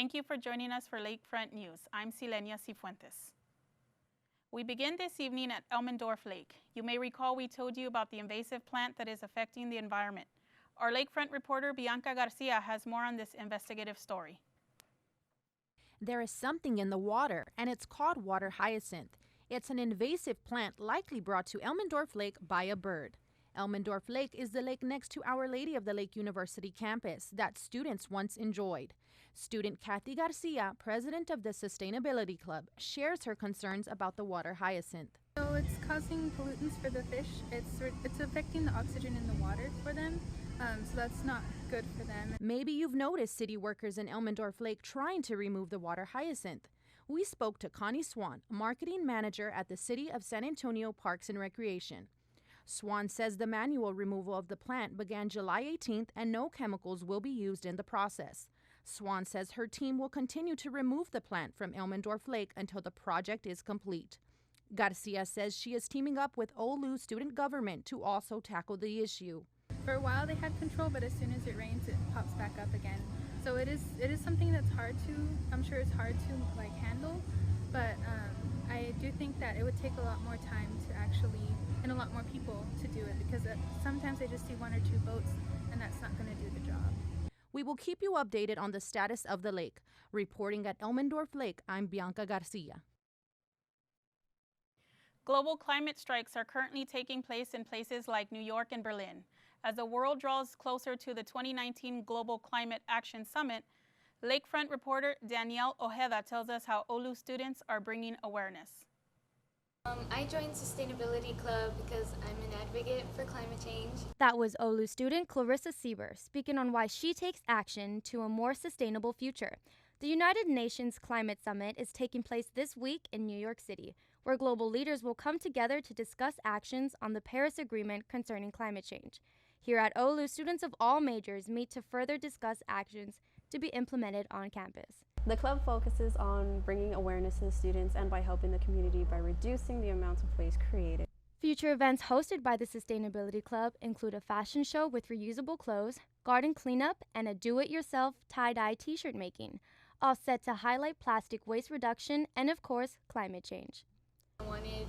Thank you for joining us for Lakefront News. I'm Silenia Cifuentes. We begin this evening at Elmendorf Lake. You may recall we told you about the invasive plant that is affecting the environment. Our Lakefront reporter Bianca Garcia has more on this investigative story. There is something in the water, and it's called water hyacinth. It's an invasive plant likely brought to Elmendorf Lake by a bird. Elmendorf Lake is the lake next to Our Lady of the Lake University campus that students once enjoyed. Student Kathy Garcia, president of the Sustainability Club, shares her concerns about the water hyacinth. So it's causing pollutants for the fish. It's affecting the oxygen in the water for them, so that's not good for them. Maybe you've noticed city workers in Elmendorf Lake trying to remove the water hyacinth. We spoke to Connie Swan, marketing manager at the City of San Antonio Parks and Recreation. Swan says the manual removal of the plant began July 18th and no chemicals will be used in the process. Swan says her team will continue to remove the plant from Elmendorf Lake until the project is complete. Garcia says she is teaming up with Oulu student government to also tackle the issue. For a while they had control, but as soon as it rains, it pops back up again. So it is something that's hard to, I'm sure it's hard to handle, but I do think that it would take a lot more time to actually, and a lot more people to do it, because sometimes they just see one or two boats and that's not going to do the job. We will keep you updated on the status of the lake. Reporting at Elmendorf Lake, I'm Bianca Garcia. Global climate strikes are currently taking place in places like New York and Berlin. As the world draws closer to the 2019 Global Climate Action Summit, Lakefront reporter Danielle Ojeda tells us how Oulu students are bringing awareness. I joined Sustainability Club because I'm an advocate for climate change. That was Oulu student Clarissa Sieber speaking on why she takes action to a more sustainable future. The United Nations Climate Summit is taking place this week in New York City, where global leaders will come together to discuss actions on the Paris Agreement concerning climate change. Here at Oulu, students of all majors meet to further discuss actions to be implemented on campus. The club focuses on bringing awareness to the students and by helping the community by reducing the amount of waste created. Future events hosted by the Sustainability Club include a fashion show with reusable clothes, garden cleanup, and a do-it-yourself tie-dye t-shirt making, all set to highlight plastic waste reduction and, of course, climate change. I wanted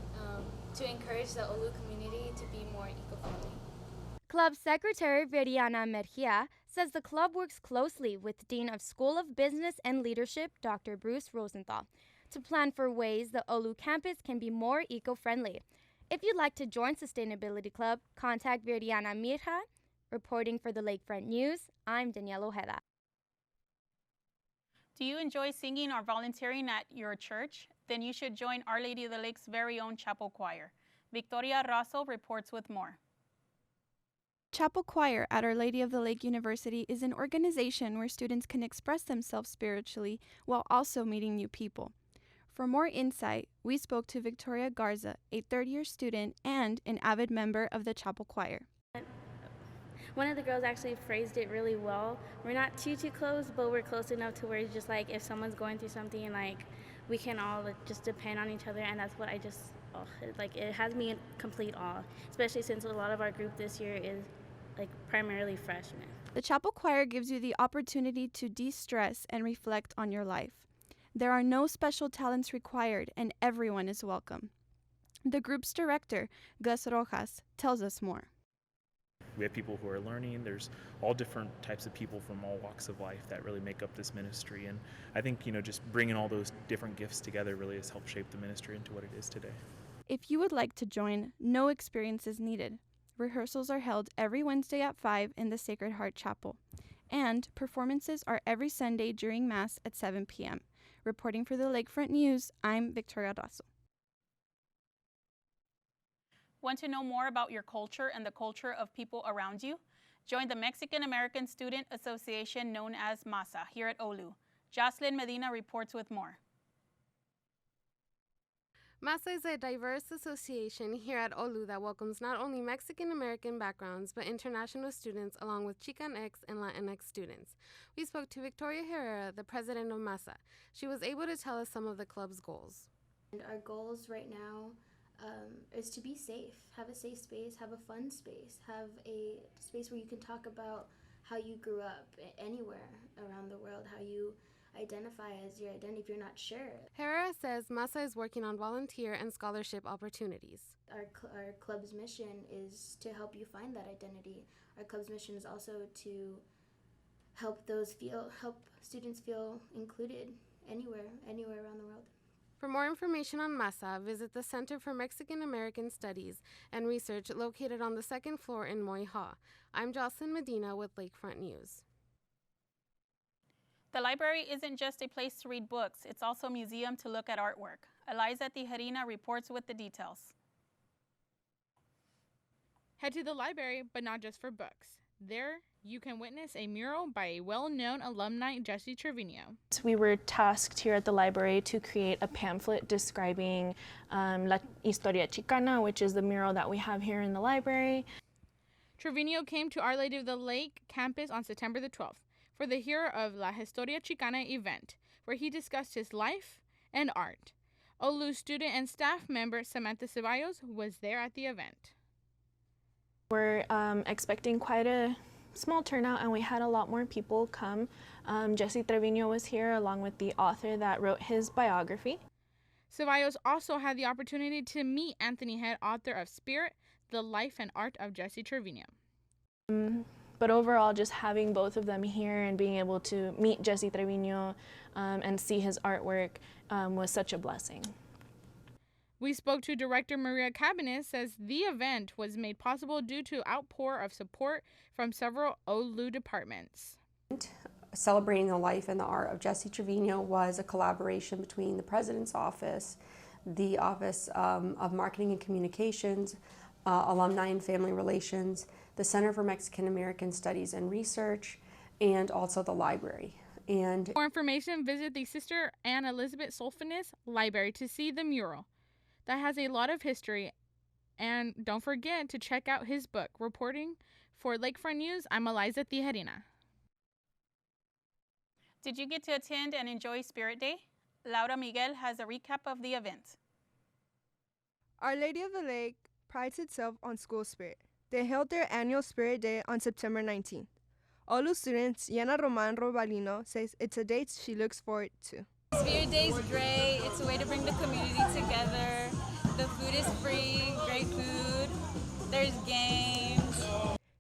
to encourage the Oulu community to be more eco-friendly. Club Secretary Veriana Mergia says the club works closely with Dean of School of Business and Leadership, Dr. Bruce Rosenthal, to plan for ways the Oulu campus can be more eco-friendly. If you'd like to join Sustainability Club, contact Veriana Mirja. Reporting for the Lakefront News, I'm Danielle Ojeda. Do you enjoy singing or volunteering at your church? Then you should join Our Lady of the Lake's very own chapel choir. Victoria Raso reports with more. Chapel Choir at Our Lady of the Lake University is an organization where students can express themselves spiritually while also meeting new people. For more insight, we spoke to Victoria Garza, a third-year student and an avid member of the Chapel Choir. One of the girls actually phrased it really well. We're not too close, but we're close enough to where it's just like if someone's going through something, we can all just depend on each other, and that's what it has me in complete awe, especially since a lot of our group this year is primarily freshmen. The Chapel Choir gives you the opportunity to de-stress and reflect on your life. There are no special talents required, and everyone is welcome. The group's director, Gus Rojas, tells us more. We have people who are learning. There's all different types of people from all walks of life that really make up this ministry. And I think, just bringing all those different gifts together really has helped shape the ministry into what it is today. If you would like to join, no experience is needed. Rehearsals are held every Wednesday at 5 in the Sacred Heart Chapel. And performances are every Sunday during Mass at 7 p.m. Reporting for the Lakefront News, I'm Victoria Raso. Want to know more about your culture and the culture of people around you? Join the Mexican American Student Association known as MASA here at Oulu. Jocelyn Medina reports with more. MASA is a diverse association here at Oulu that welcomes not only Mexican American backgrounds, but international students along with Chicanx and Latinx students. We spoke to Victoria Herrera, the president of MASA. She was able to tell us some of the club's goals. And our goals right now is to be safe, have a safe space, have a fun space, have a space where you can talk about how you grew up anywhere around the world, how you identify as your identity if you're not sure. Herrera says MASA is working on volunteer and scholarship opportunities. Our club's mission is to help you find that identity. Our club's mission is also to help students feel included anywhere around the world. For more information on MASA, visit the Center for Mexican American Studies and Research located on the second floor in Moy Ha. I'm Jocelyn Medina with Lakefront News. The library isn't just a place to read books, it's also a museum to look at artwork. Eliza Tijerina reports with the details. Head to the library, but not just for books. There, you can witness a mural by a well-known alumni, Jesse Trevino. We were tasked here at the library to create a pamphlet describing La Historia Chicana, which is the mural that we have here in the library. Trevino came to Our Lady of the Lake campus on September the 12th for the Hero of La Historia Chicana event, where he discussed his life and art. OLU student and staff member Samantha Ceballos was there at the event. We're expecting quite a small turnout, and we had a lot more people come. Jesse Trevino was here along with the author that wrote his biography. Ceballos also had the opportunity to meet Anthony Head, author of Spirit, The Life and Art of Jesse Trevino. But overall, just having both of them here and being able to meet Jesse Trevino and see his artwork was such a blessing. We spoke to director Maria Cabanes, says the event was made possible due to outpour of support from several OLU departments. Celebrating the life and the art of Jesse Trevino was a collaboration between the President's Office, the Office of Marketing and Communications, Alumni and Family Relations, the Center for Mexican American Studies and Research, and also the library. And for more information, visit the Sister Anne Elizabeth Solfanis Library to see the mural. That has a lot of history, and don't forget to check out his book. Reporting for Lakefront News, I'm Eliza Tijerina. Did you get to attend and enjoy Spirit Day? Laura Miguel has a recap of the event. Our Lady of the Lake prides itself on school spirit. They held their annual Spirit Day on September 19th. OLU students Yana Roman Robalino says it's a date she looks forward to. Spirit Day is great. It's a way to bring the community together. The food is free, great food. There's games.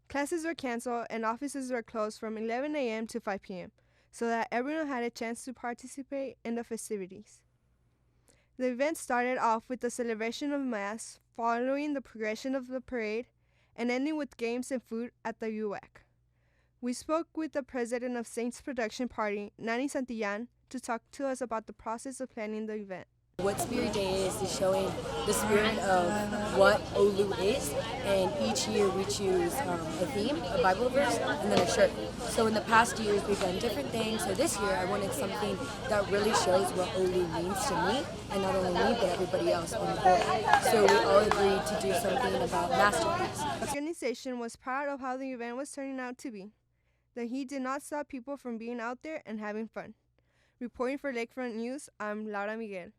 Classes were canceled and offices were closed from 11 a.m. to 5 p.m. so that everyone had a chance to participate in the festivities. The event started off with the celebration of Mass, following the progression of the parade, and ending with games and food at the UAC. We spoke with the president of Saints Production Party, Nani Santillan, to talk to us about the process of planning the event. What Spirit Day is showing the spirit of what OLU is, and each year we choose a theme, a Bible verse, and then a shirt. So in the past years we've done different things, so this year I wanted something that really shows what OLU means to me, and not only me but everybody else on the board. So we all agreed to do something about masterpiece. The organization was proud of how the event was turning out to be, that he did not stop people from being out there and having fun. Reporting for Lakefront News, I'm Laura Miguel.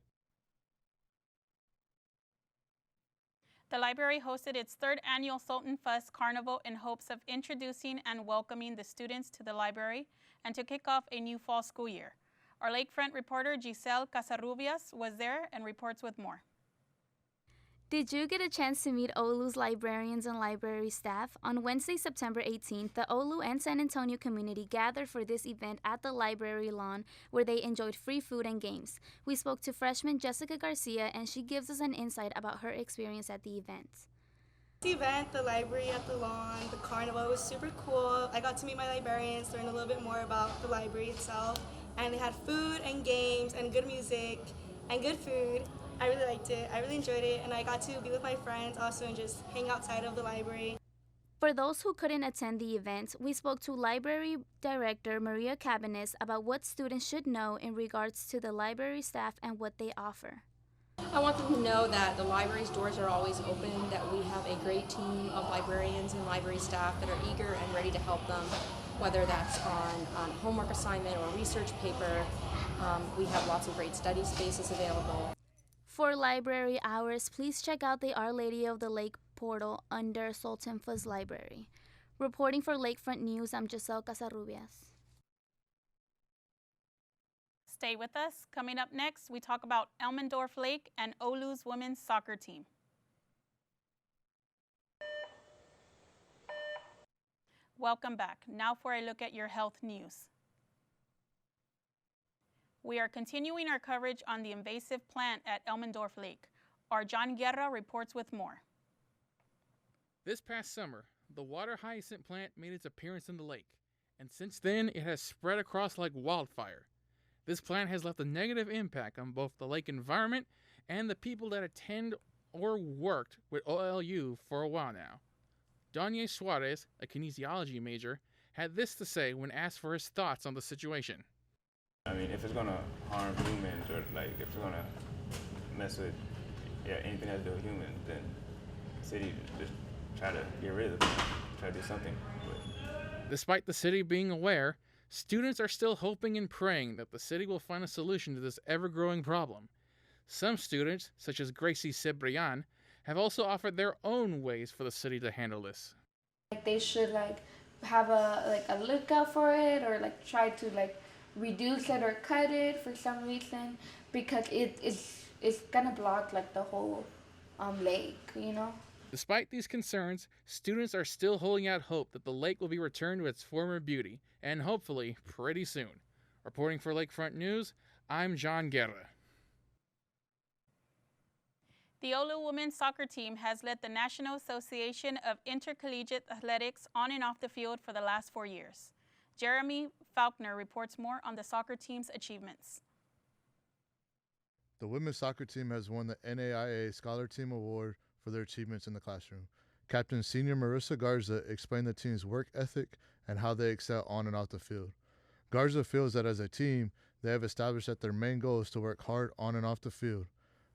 The library hosted its third annual Sultan Fest Carnival in hopes of introducing and welcoming the students to the library and to kick off a new fall school year. Our Lakefront reporter Giselle Casarrubias was there and reports with more. Did you get a chance to meet OLU's librarians and library staff? On Wednesday, September 18th, the OLU and San Antonio community gathered for this event at the library lawn where they enjoyed free food and games. We spoke to freshman Jessica Garcia, and she gives us an insight about her experience at the event. The event, the library at the lawn, the carnival was super cool. I got to meet my librarians, learn a little bit more about the library itself, and they had food and games and good music and good food. I really liked it. I really enjoyed it, and I got to be with my friends also and just hang outside of the library. For those who couldn't attend the event, we spoke to Library Director Maria Cabanes about what students should know in regards to the library staff and what they offer. I want them to know that the library's doors are always open, that we have a great team of librarians and library staff that are eager and ready to help them, whether that's on homework assignment or research paper. We have lots of great study spaces available. For library hours, please check out the Our Lady of the Lake portal under Sultan Fuzz Library. Reporting for Lakefront News, I'm Giselle Casarrubias. Stay with us. Coming up next, we talk about Elmendorf Lake and Oulu's women's soccer team. Welcome back. Now for a look at your health news. We are continuing our coverage on the invasive plant at Elmendorf Lake. Our John Guerra reports with more. This past summer, the water hyacinth plant made its appearance in the lake, and since then it has spread across like wildfire. This plant has left a negative impact on both the lake environment and the people that attend or worked with OLU for a while now. Daniel Suarez, a kinesiology major, had this to say when asked for his thoughts on the situation. I mean, if it's gonna harm humans or like if it's gonna mess with anything that has to do with humans, then the city just try to get rid of it, try to do something. Despite the city being aware, students are still hoping and praying that the city will find a solution to this ever-growing problem. Some students, such as Gracie Cebrian, have also offered their own ways for the city to handle this. Like they should have a lookout for it, or try to reduce it or cut it for some reason, because it's gonna block the whole lake, you know. Despite these concerns, students are still holding out hope that the lake will be returned to its former beauty, and hopefully pretty soon. Reporting for Lakefront News, I'm John Guerra. The Oulu women's soccer team has led the National Association of Intercollegiate Athletics on and off the field for the last 4 years. Jeremy Faulkner reports more on the soccer team's achievements. The women's soccer team has won the NAIA Scholar Team Award for their achievements in the classroom. Captain Senior Marissa Garza explained the team's work ethic and how they excel on and off the field. Garza feels that as a team, they have established that their main goal is to work hard on and off the field.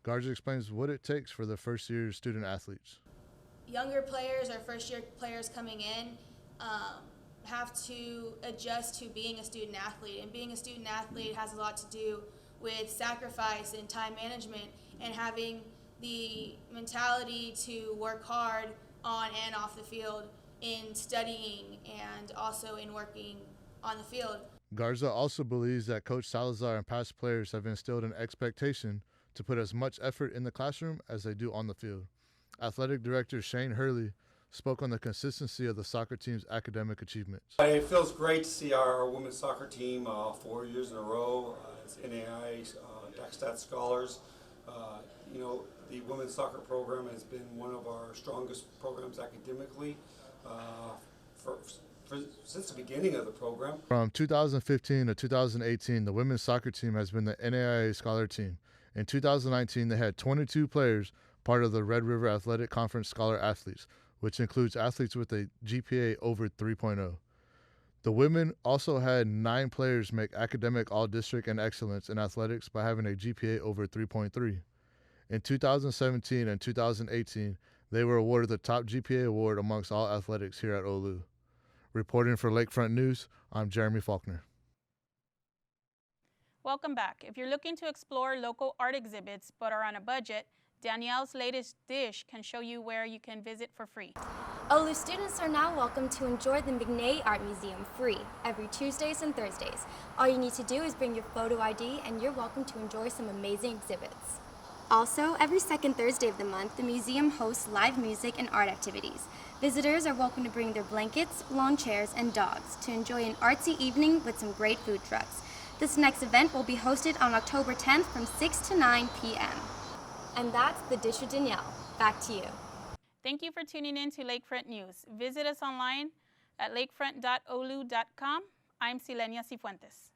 Garza explains what it takes for the first-year student athletes. Younger players or first-year players coming in have to adjust to being a student athlete, and being a student athlete has a lot to do with sacrifice and time management and having the mentality to work hard on and off the field in studying and also in working on the field. Garza also believes that Coach Salazar and past players have instilled an expectation to put as much effort in the classroom as they do on the field. Athletic Director Shane Hurley spoke on the consistency of the soccer team's academic achievements. It feels great to see our women's soccer team 4 years in a row as NAIA DAC Scholars. You know, the women's soccer program has been one of our strongest programs academically since the beginning of the program. From 2015 to 2018, the women's soccer team has been the NAIA Scholar Team. In 2019, they had 22 players part of the Red River Athletic Conference Scholar Athletes, which includes athletes with a GPA over 3.0. The women also had 9 players make academic all-district and excellence in athletics by having a GPA over 3.3. In 2017 and 2018, they were awarded the top GPA award amongst all athletics here at Oulu. Reporting for Lakefront News, I'm Jeremy Faulkner. Welcome back. If you're looking to explore local art exhibits but are on a budget, Danielle's latest dish can show you where you can visit for free. Oulu students are now welcome to enjoy the McNay Art Museum free every Tuesdays and Thursdays. All you need to do is bring your photo ID and you're welcome to enjoy some amazing exhibits. Also, every second Thursday of the month, the museum hosts live music and art activities. Visitors are welcome to bring their blankets, lawn chairs, and dogs to enjoy an artsy evening with some great food trucks. This next event will be hosted on October 10th from 6 to 9 p.m. And that's the dish with Danielle. Back to you. Thank you for tuning in to Lakefront News. Visit us online at lakefront.olu.com. I'm Silenia Cifuentes.